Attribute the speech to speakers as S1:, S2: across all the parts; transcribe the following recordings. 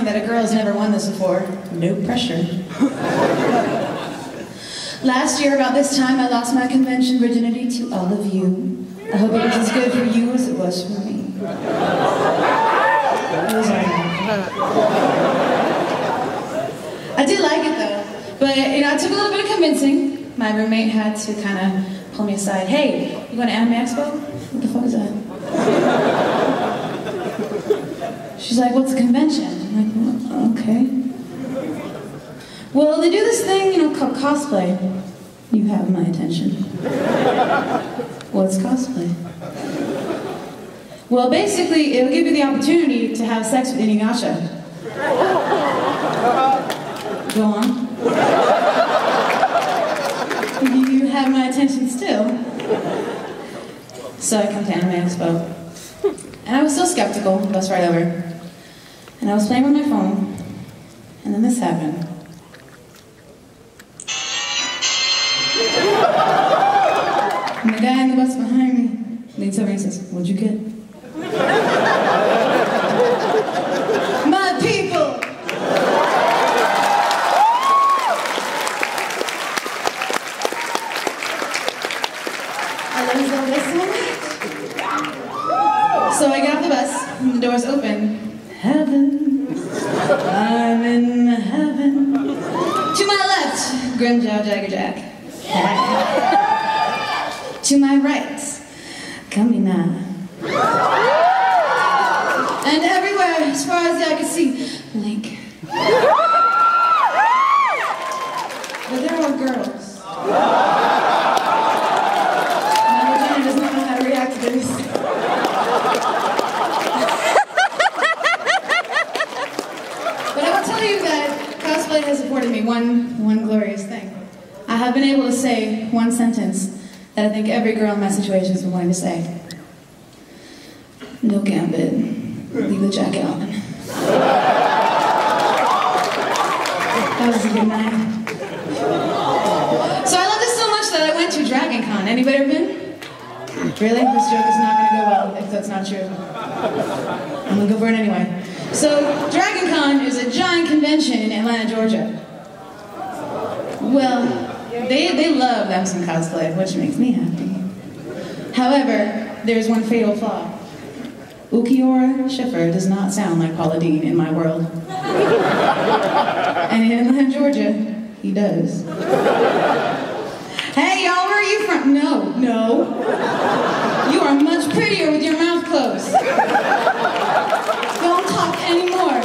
S1: sign that a girl's never won this before. No pressure. Last year, about this time, I lost my convention virginity to all of you. I hope it was as good for you as it was for me. It was alright. I did like it though, but you know, it took a little bit of convincing. My roommate had to kind of pull me aside. Hey, you going to Anime Expo? What the fuck is that? She's like, what's a convention? I'm like, well, okay. Well, they do this thing, you know, called cosplay. You have my attention. What's cosplay? Well, basically, it'll give you the opportunity to have sex with Inuyasha. Go on. You have my attention still. So I come to Anime Expo. And I was still skeptical, bus ride over. And I was playing with my phone, and then this happened. And the guy in the bus behind me leans over and says, what'd you get? My people! I love Zelda so much. So I get off the bus, and the doors open. Heaven, I'm in heaven. To my left, Grimjaw Jagger Jack. To my right, Kamina. And everywhere, as far as the eye could see, Link. But there were girls. My vagina does not know how to react to this. Cosplay has afforded me one glorious thing. I have been able to say one sentence that I think every girl in my situation has been wanting to say. No gambit. Leave the jacket on. That was a good night. So I love this so much that I went to Dragon Con. Anybody ever been? Really? This joke is not going to go well if that's not true. I'm going to go for it anyway. So, Dragon Con is a giant convention in Atlanta, Georgia. Well, they love them some cosplay, which makes me happy. However, there's one fatal flaw. Ukiora Schiffer does not sound like Paula Deen in my world. And in Atlanta, Georgia, he does. Hey, y'all, where are you from? No. You are much prettier with your mouth closed. Don't talk anymore.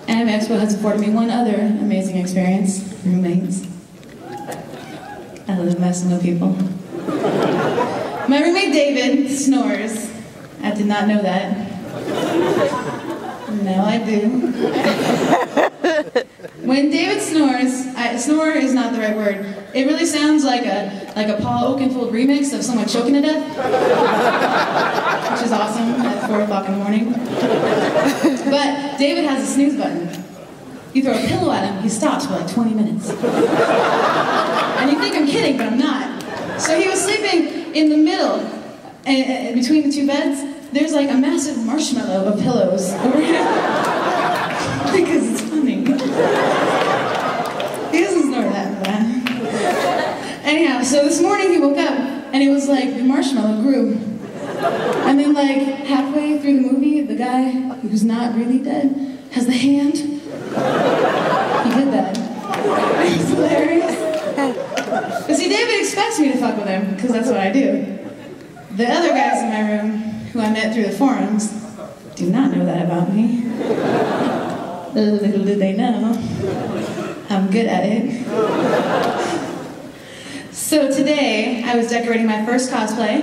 S1: Anime Expo has afforded me one other amazing experience. Roommates. I love messing with people. My roommate David snores. I did not know that. Now I do. When David snores, snore is not the right word. It really sounds like a Paul Oakenfold remix of someone choking to death, which is awesome at 4 o'clock in the morning. But David has a snooze button. You throw a pillow at him, he stops for like 20 minutes. And you think I'm kidding, but I'm not. So he was sleeping in the middle, and between the two beds, there's like a massive marshmallow of pillows over him. Because it's funny. He doesn't snore that bad. Anyhow, so this morning he woke up, and it was like the marshmallow grew. And then like halfway through the movie, the guy who's not really dead has the hand. He did that. It's hilarious. But see, David expects me to fuck with him, because that's what I do. The other guys in my room, who I met through the forums, do not know that about me. Little did they know, I'm good at it. So today, I was decorating my first cosplay.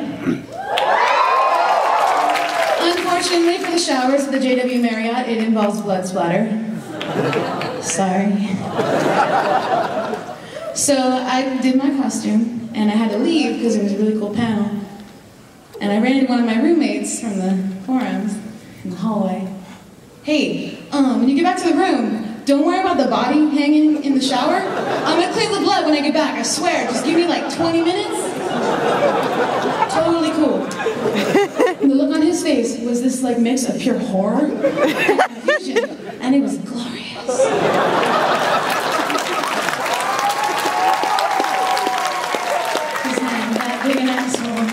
S1: Unfortunately for the showers at the JW Marriott, it involves blood splatter. Sorry. So I did my costume, and I had to leave because there was a really cool panel. And I ran into one of my roommates from the forums in the hallway. Hey, when you get back to the room, don't worry about the body hanging in the shower. I'm gonna clean the blood when I get back, I swear. Just give me like 20 minutes. Totally cool. The look on his face was this like mix of pure horror and confusion, and it was glorious. His name, that big an asshole.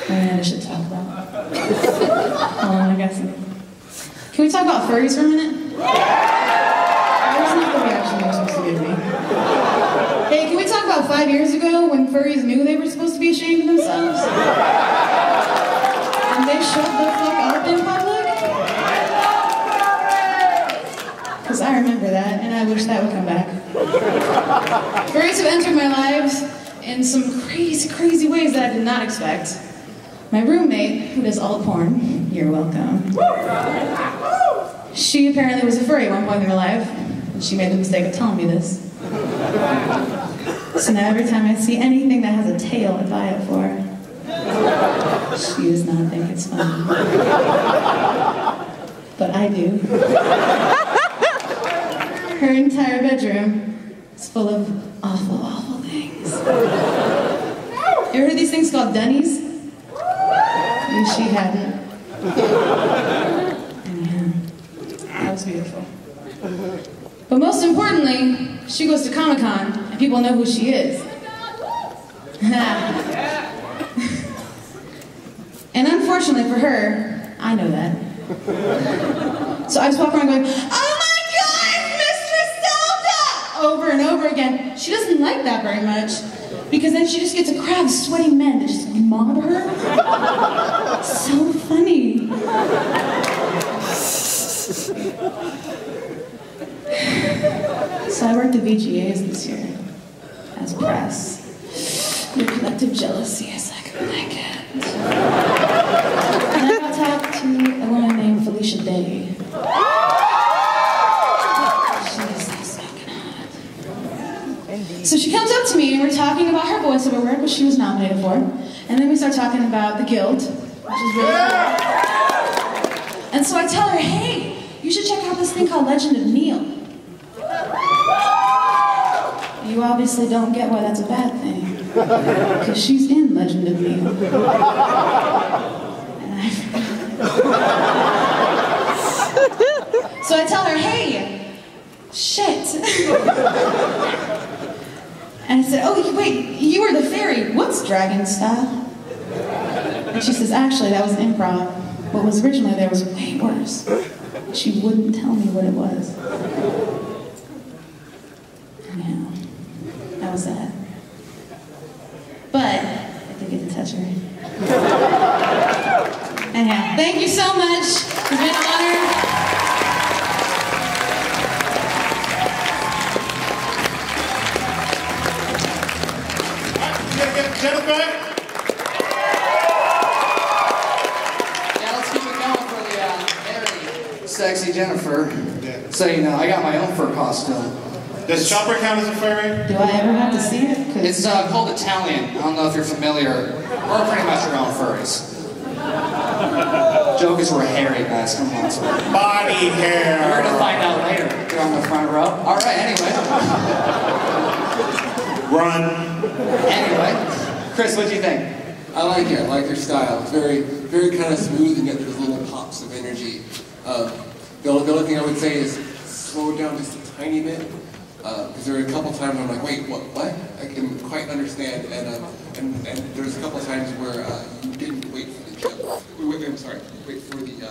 S1: I should talk about. Hold on, I got something. Can we talk about furries for a minute? That's not the reaction they're supposed to give me. Hey, can we talk about 5 years ago when furries knew they were supposed to be ashamed of themselves? And they shut the fuck up in public? Because I remember that, and I wish that would come back. Furries have entered my lives in some crazy, crazy ways that I did not expect. My roommate, who does all the porn, you're welcome. She apparently was a furry at one point in her life, and she made the mistake of telling me this. So now every time I see anything that has a tail, I buy it for her. She does not think it's funny. But I do. Her entire bedroom is full of awful, awful things. You ever heard these things called dunnies? And she hadn't. Anyhow, that was beautiful. But most importantly, she goes to Comic-Con, and people know who she is. And unfortunately for her, I know that. So I just walk around going, "Oh my God, Mistress Zelda!" over and over again. She doesn't like that very much, because then she just gets a crowd of sweaty men that just mob her. So funny. So I worked at VGAs this year as press. Your collective jealousy is like a blanket. And I got talked to a woman named Felicia Day. She's so smoking hot. So she comes up to me and we're talking about her voiceover work, which she was nominated for. And then we start talking about the Guild, which is really cool. And so I tell her, hey, you should check out this thing called Legend of Neil. You obviously don't get why that's a bad thing. Because she's in Legend of Neil. And I So I tell her, hey, shit. And I said, oh, wait, you were the fairy. What's dragon style? And she says, actually, that was an improv. What was originally there was way worse. She wouldn't tell me what it was. Yeah, that was sad. But I did get to touch her. Anyhow, thank you so much. It's been an honor.
S2: Jennifer?
S3: Yeah, let's keep it going for the very sexy Jennifer. Yeah. So, you know, I got my own fur costume.
S2: Does Chopper count as a furry?
S1: Do I ever have to see it?
S3: It's called Italian. I don't know if you're familiar. We're pretty much our own furries. Jokers were hairy, guys. Come on.
S2: Body hair.
S3: We're going to find out later. You're on the front row. All right, anyway.
S2: Run.
S3: Anyway. Chris, what do you think?
S4: I like it. I like your style. It's very, very kind of smooth, and yet there's little pops of energy. The only thing I would say is slow it down just a tiny bit, because there are a couple times I'm like, wait, what? I can quite understand, and there's a couple times where you didn't wait for the joke. Wait for the